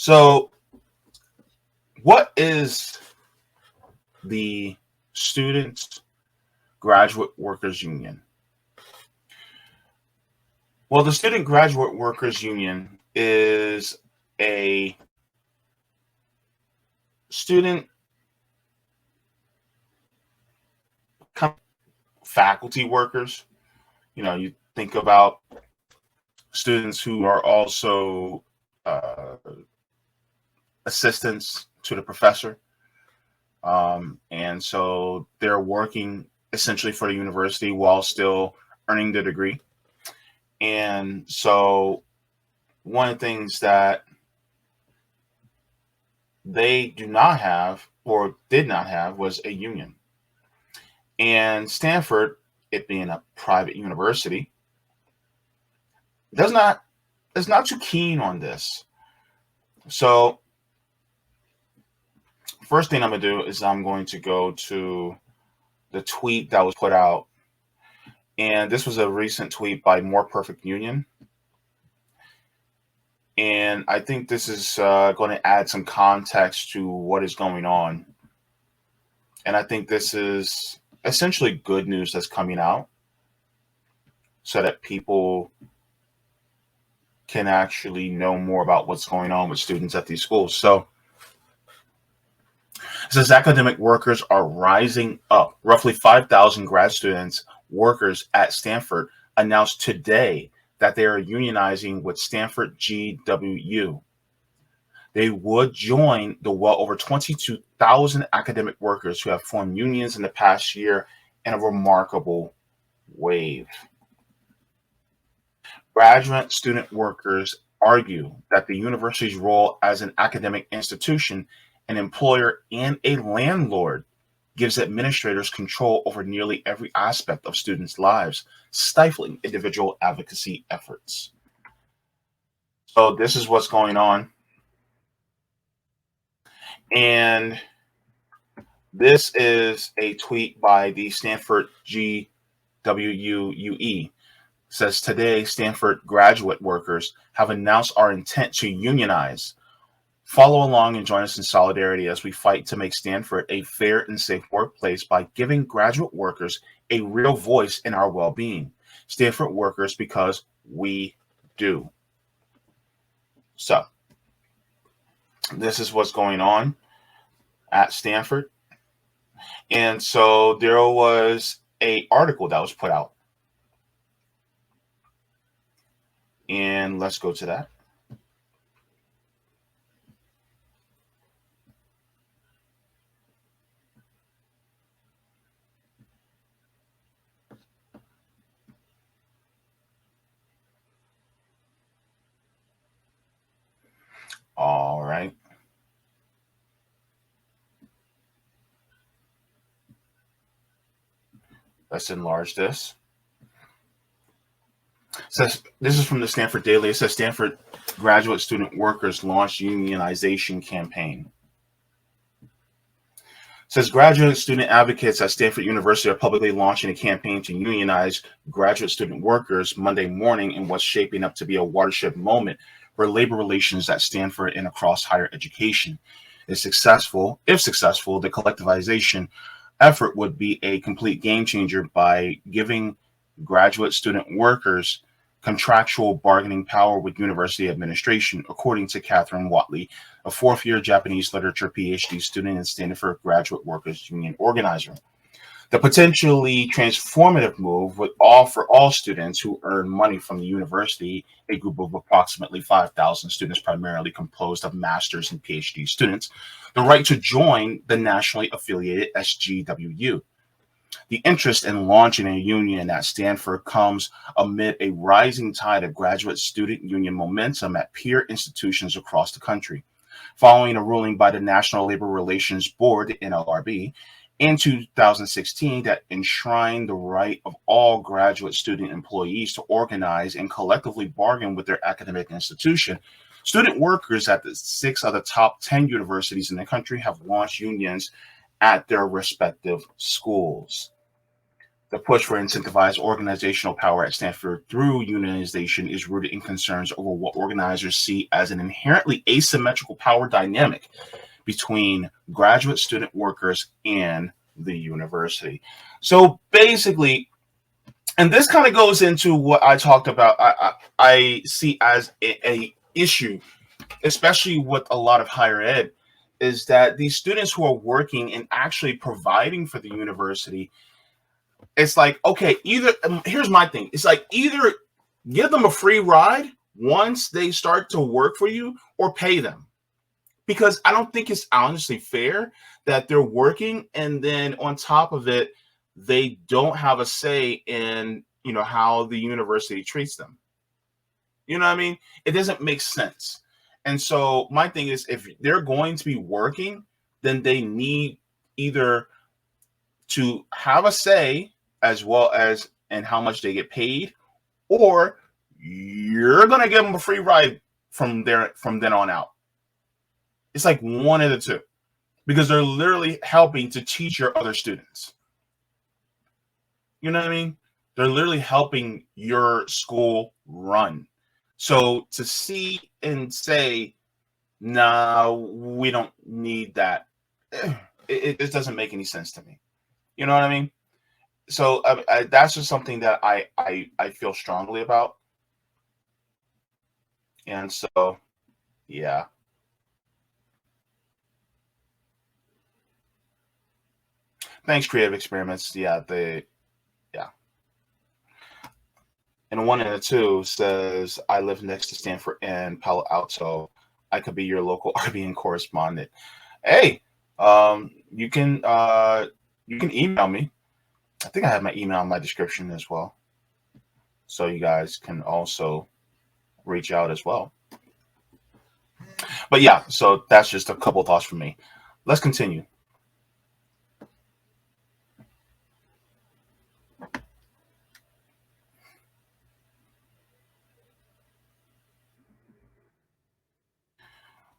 So, what is the Student Graduate Workers Union? Well, the Student Graduate Workers Union is a student faculty workers. You think about students who are also uh, assistants to the professor. And so they're working essentially for the university while still earning their degree. And so one of the things that they do not have or did not have was a union. And Stanford, it being a private university, is not too keen on this. So first thing I'm going to do is I'm going to go to the tweet that was put out. And this was a recent tweet by More Perfect Union. And I think this is going to add some context to what is going on. And I think this is essentially good news that's coming out so that people can actually know more about what's going on with students at these schools. So it says academic workers are rising up. Roughly 5,000 grad students, workers at Stanford announced today that they are unionizing with Stanford SGWU. They would join the well over 22,000 academic workers who have formed unions in the past year in a remarkable wave. Graduate student workers argue that the university's role as an academic institution, an employer, and a landlord gives administrators control over nearly every aspect of students' lives, stifling individual advocacy efforts. So this is what's going on. And this is a tweet by the Stanford SGWU. Says today, Stanford graduate workers have announced our intent to unionize. Follow along and join us in solidarity as we fight to make Stanford a fair and safe workplace by giving graduate workers a real voice in our well-being. Stanford workers, because we do. So, this is what's going on at Stanford. And so there was an article that was put out. And let's go to that. All right. Let's enlarge this. It says, this is from the Stanford Daily. It says Stanford graduate student workers launch unionization campaign. It says graduate student advocates at Stanford University are publicly launching a campaign to unionize graduate student workers Monday morning in what's shaping up to be a watershed moment for labor relations at Stanford and across higher education. If successful, the collectivization effort would be a complete game changer by giving graduate student workers contractual bargaining power with university administration, according to Catherine Watley, a fourth-year Japanese literature PhD student and Stanford Graduate Workers Union organizer. The potentially transformative move would offer all students who earn money from the university, a group of approximately 5,000 students primarily composed of master's and PhD students, the right to join the nationally affiliated SGWU. The interest in launching a union at Stanford comes amid a rising tide of graduate student union momentum at peer institutions across the country. Following a ruling by the National Labor Relations Board, the NLRB, in 2016 that enshrined the right of all graduate student employees to organize and collectively bargain with their academic institution, student workers at the 6 of the top 10 universities in the country have launched unions at their respective schools. The push for incentivized organizational power at Stanford through unionization is rooted in concerns over what organizers see as an inherently asymmetrical power dynamic between graduate student workers and the university. So basically, and this kind of goes into what I talked about, I see as a issue, especially with a lot of higher ed, is that these students who are working and actually providing for the university, it's like, okay, either here's my thing. It's like either give them a free ride once they start to work for you or pay them. Because I don't think it's honestly fair that they're working and then on top of it, they don't have a say in, how the university treats them. You know what I mean? It doesn't make sense. And so my thing is, if they're going to be working, then they need either to have a say as well as in how much they get paid, or you're going to give them a free ride from then on out. It's like one of the two, because they're literally helping to teach your other students. You know what I mean? They're literally helping your school run. So to see and say, nah, we don't need that, it just doesn't make any sense to me. You know what I mean? So that's just something that I feel strongly about. And so, yeah. Thanks, Creative Experiments. Yeah. And one and a two says, I live next to Stanford and Palo Alto. I could be your local RBN correspondent. Hey, you can email me. I think I have my email in my description as well. So you guys can also reach out as well. But yeah, so that's just a couple of thoughts from me. Let's continue.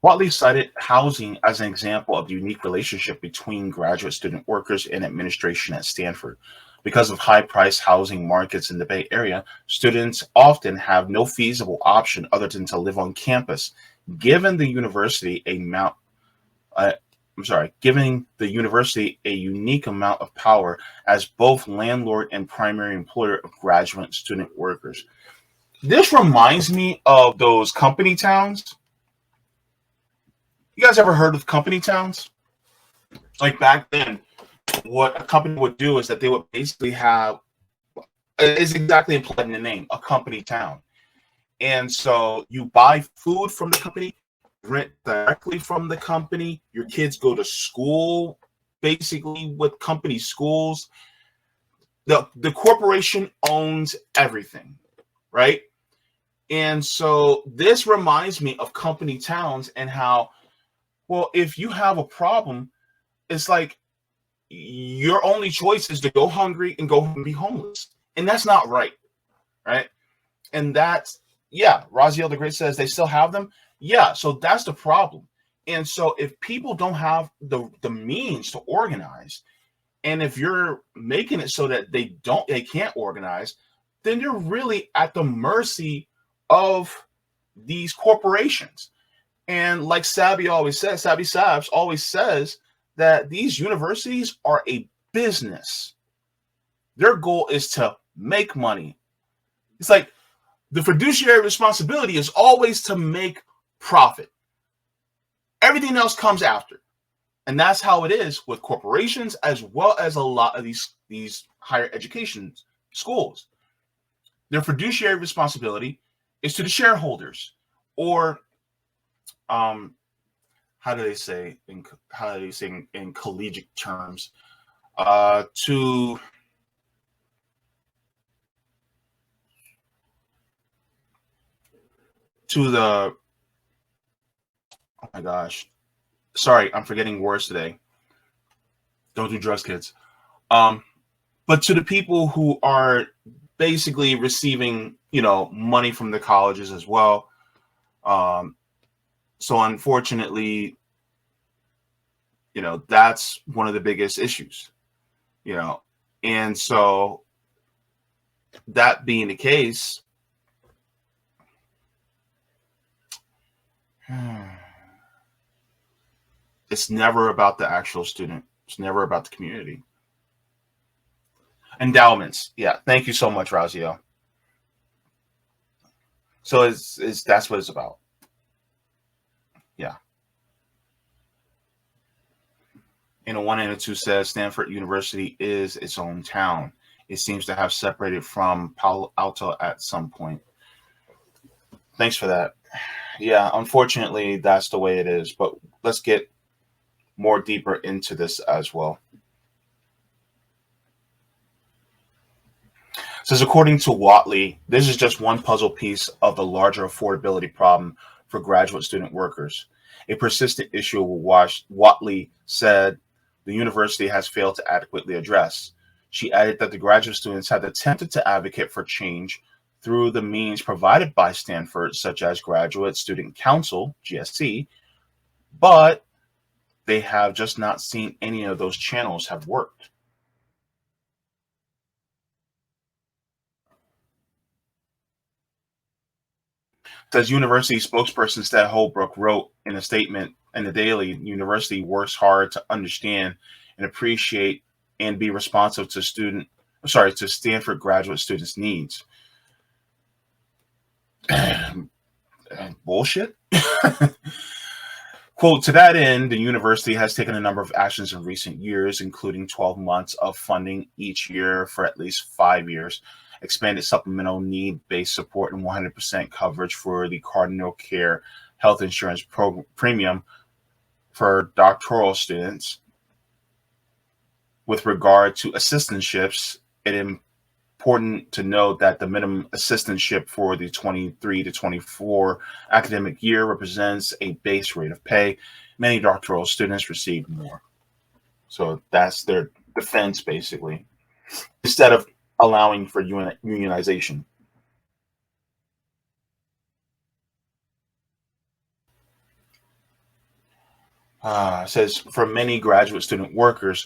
Watley cited housing as an example of the unique relationship between graduate student workers and administration at Stanford. Because of high-priced housing markets in the Bay Area, students often have no feasible option other than to live on campus, giving the university giving the university a unique amount of power as both landlord and primary employer of graduate student workers. This reminds me of those company towns. You guys ever heard of company towns? Like back then, what a company would do is that they would basically have, it's exactly implied in the name, a company town. And so you buy food from the company, rent directly from the company, your kids go to school basically with company schools. The corporation owns everything, right? And so this reminds me of company towns and how, well, if you have a problem, it's like your only choice is to go hungry and go and be homeless. And that's not right. Right. And that's, yeah, Raziel the Great says they still have them. Yeah. So that's the problem. And so if people don't have the means to organize, and if you're making it so that they can't organize, then you're really at the mercy of these corporations. And like Sabby Sabs always says that these universities are a business. Their goal is to make money. It's like the fiduciary responsibility is always to make profit. Everything else comes after. And that's how it is with corporations as well as a lot of these higher education schools. Their fiduciary responsibility is to the shareholders, or how do they say in collegiate terms, to the, oh my gosh, sorry, I'm forgetting words today. Don't do drugs, kids. But to the people who are basically receiving, money from the colleges as well. So unfortunately, that's one of the biggest issues, and so That being the case, it's never about the actual student. It's never about the community. Endowments. Yeah. Thank you so much, Razio. So it's that's what it's about. Yeah. And a 182 says Stanford University is its own town. It seems to have separated from Palo Alto at some point. Thanks for that. Yeah, unfortunately, that's the way it is. But let's get more deeper into this as well. It says, according to Watley, this is just one puzzle piece of the larger affordability problem for graduate student workers. A persistent issue Watley said the university has failed to adequately address. She added that the graduate students have attempted to advocate for change through the means provided by Stanford, such as Graduate Student Council, GSC, but they have just not seen any of those channels have worked. Says university spokesperson Stat Holbrook wrote in a statement in the Daily, university works hard to understand and appreciate and be responsive to to Stanford graduate students' needs. Bullshit. Quote, to that end, the university has taken a number of actions in recent years, including 12 months of funding each year for at least 5 years, expanded supplemental need-based support, and 100% coverage for the Cardinal Care health insurance premium for doctoral students. With regard to assistantships, it is important to note that the minimum assistantship for the 23 to 24 academic year represents a base rate of pay. Many doctoral students receive more. So that's their defense, basically, instead of allowing for unionization. Says for many graduate student workers,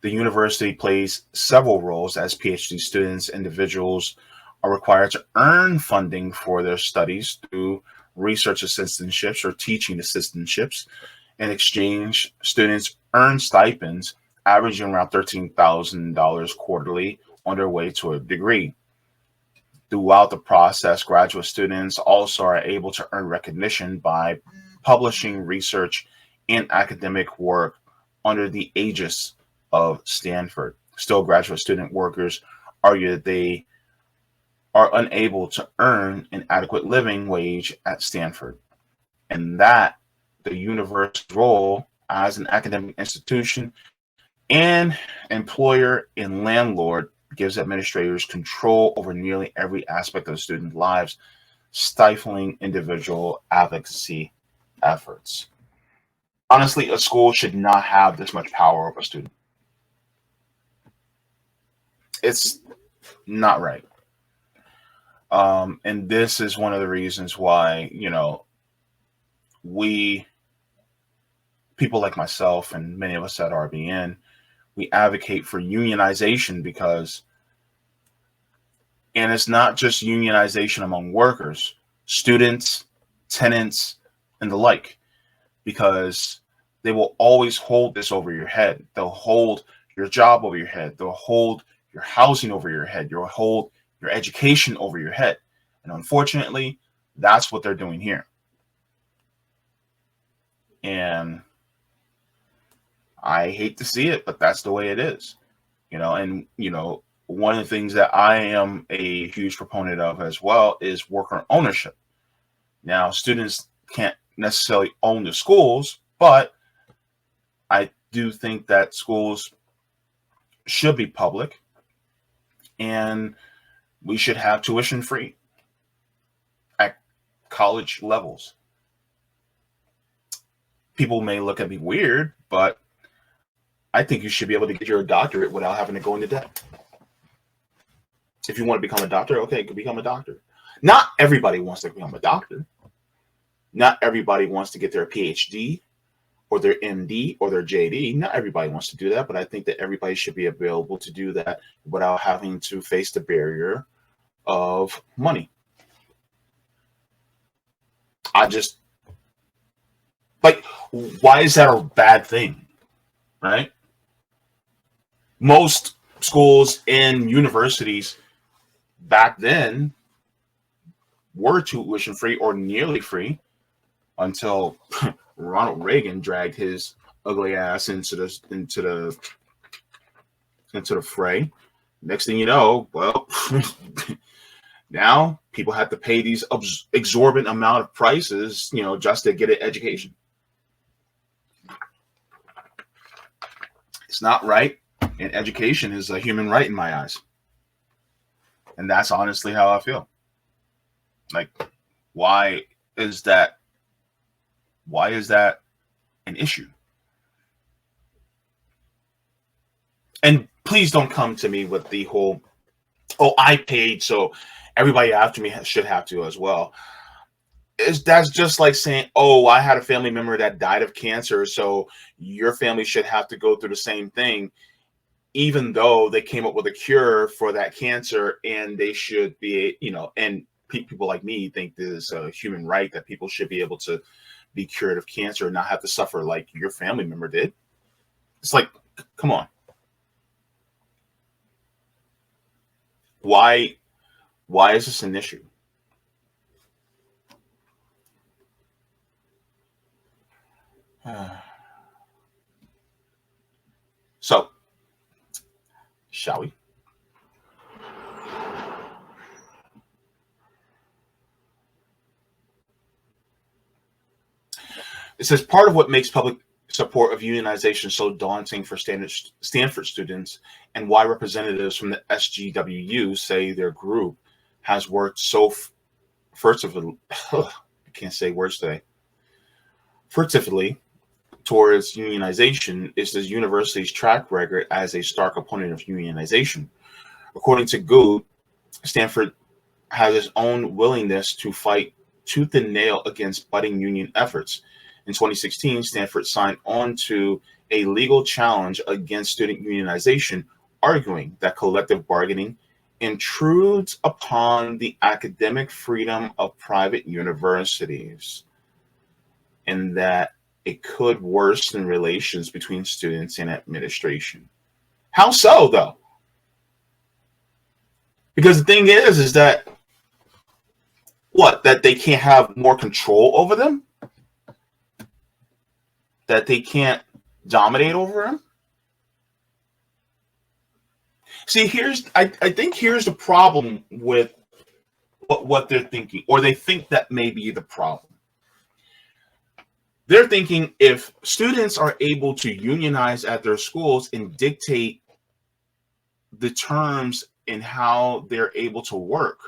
the university plays several roles as PhD students. Individuals are required to earn funding for their studies through research assistantships or teaching assistantships. In exchange, students earn stipends averaging around $13,000 quarterly on their way to a degree. Throughout the process, graduate students also are able to earn recognition by publishing research and academic work under the aegis of Stanford. Still, graduate student workers argue that they are unable to earn an adequate living wage at Stanford, and that the university's role as an academic institution and employer and landlord gives administrators control over nearly every aspect of student lives, stifling individual advocacy efforts. Honestly, a school should not have this much power over a student. It's not right. And this is one of the reasons why, we, people like myself and many of us at RBN, we advocate for unionization because, and it's not just unionization among workers, students, tenants, and the like, because they will always hold this over your head. They'll hold your job over your head. They'll hold your housing over your head. You'll hold your education over your head. And unfortunately, that's what they're doing here. And I hate to see it, but that's the way it is. One of the things that I am a huge proponent of as well is worker ownership. Now, students can't necessarily own the schools, but I do think that schools should be public and we should have tuition free at college levels. People may look at me weird, but I think you should be able to get your doctorate without having to go into debt. If you want to become a doctor, okay, you can become a doctor. Not everybody wants to become a doctor. Not everybody wants to get their PhD or their MD or their JD. Not everybody wants to do that, but I think that everybody should be available to do that without having to face the barrier of money. I just, like, why is that a bad thing, right? Most schools and universities back then were tuition free or nearly free until Ronald Reagan dragged his ugly ass into the fray. Next thing you know, well, now people have to pay these exorbitant amount of prices, just to get an education. It's not right, and education is a human right in my eyes. And that's honestly how I feel. Like, why is that an issue? And please don't come to me with the whole, oh, I paid, so everybody after me should have to as well. That's just like saying, oh, I had a family member that died of cancer, so your family should have to go through the same thing, even though they came up with a cure for that cancer, and they should be, and people like me think this is a human right that people should be able to be cured of cancer and not have to suffer like your family member did. It's like, come on. Why is this an issue? So, shall we? It says part of what makes public support of unionization so daunting for Stanford students, and why representatives from the SGWU say their group has worked so furtively, I can't say words today, furtively towards unionization, is the university's track record as a stark opponent of unionization. According to Good, Stanford has its own willingness to fight tooth and nail against budding union efforts. In 2016, Stanford signed on to a legal challenge against student unionization, arguing that collective bargaining intrudes upon the academic freedom of private universities, and that it could worsen relations between students and administration. How so, though? Because the thing is that that they can't have more control over them? That they can't dominate over them? See, I think here's the problem with what they're thinking, or they think that may be the problem. They're thinking if students are able to unionize at their schools and dictate the terms and how they're able to work,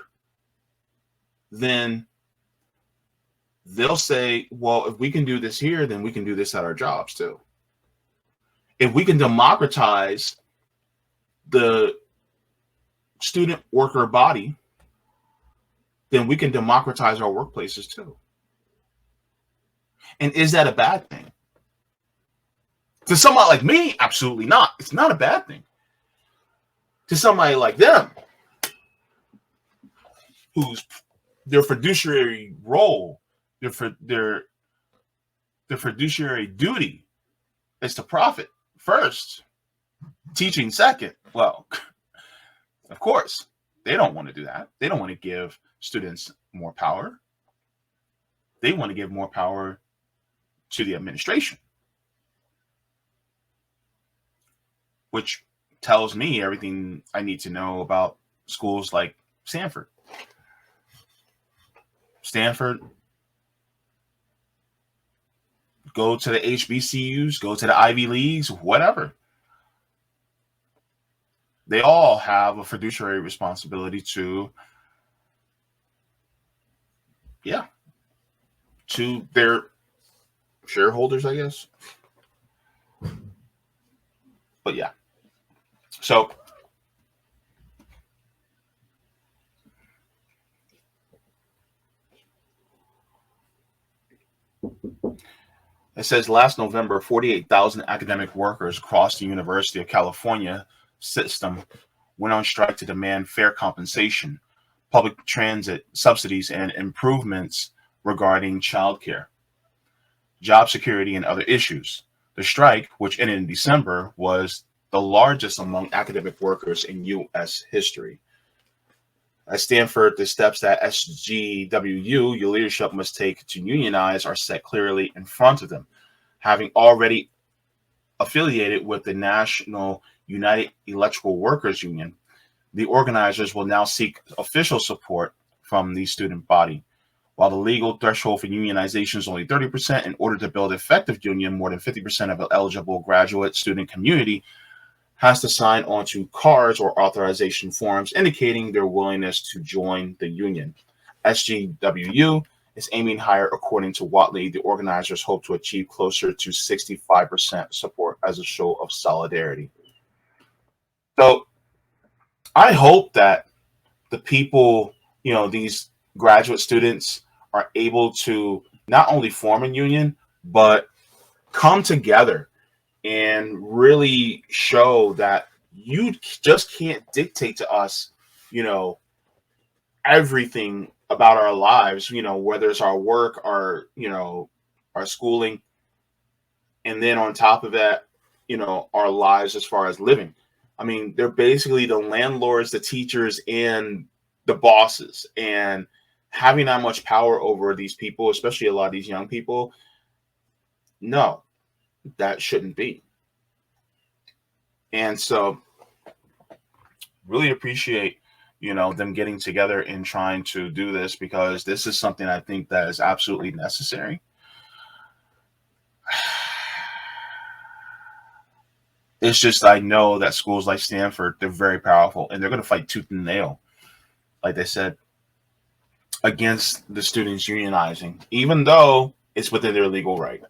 then they'll say, well, if we can do this here, then we can do this at our jobs too. If we can democratize the student worker body, then we can democratize our workplaces too. And is that a bad thing? To somebody like me, absolutely not. It's not a bad thing. To somebody like them, whose their fiduciary role, their fiduciary duty is to profit first, teaching second. Well, of course, they don't want to do that. They don't want to give students more power. They want to give more power to the administration, which tells me everything I need to know about schools like Stanford. Go to the HBCUs, go to the Ivy Leagues, whatever. They all have a fiduciary responsibility to their shareholders, I guess. But yeah. So it says last November, 48,000 academic workers across the University of California system went on strike to demand fair compensation. public transit subsidies and improvements regarding childcare, job security, and other issues. The strike, which ended in December, was the largest among academic workers in U.S. history. At Stanford, the steps that SGWU, your leadership, must take to unionize are set clearly in front of them. Having already affiliated with the National United Electrical Workers Union, the organizers will now seek official support from the student body. While the legal threshold for unionization is only 30%, in order to build effective union, more than 50% of the eligible graduate student community has to sign onto cards or authorization forms indicating their willingness to join the union. SGWU is aiming higher. According to Watley, the organizers hope to achieve closer to 65% support as a show of solidarity. So I hope that the people, these graduate students are able to not only form a union, but come together and really show that you just can't dictate to us, everything about our lives, whether it's our work, our schooling, and then on top of that, our lives as far as living. I mean, they're basically the landlords, the teachers, and the bosses, and having that much power over these people, especially a lot of these young people. No, that shouldn't be. And so really appreciate, them getting together and trying to do this, because this is something I think that is absolutely necessary. It's just, I know that schools like Stanford, they're very powerful, and they're going to fight tooth and nail, like they said, against the students unionizing, even though it's within their legal right.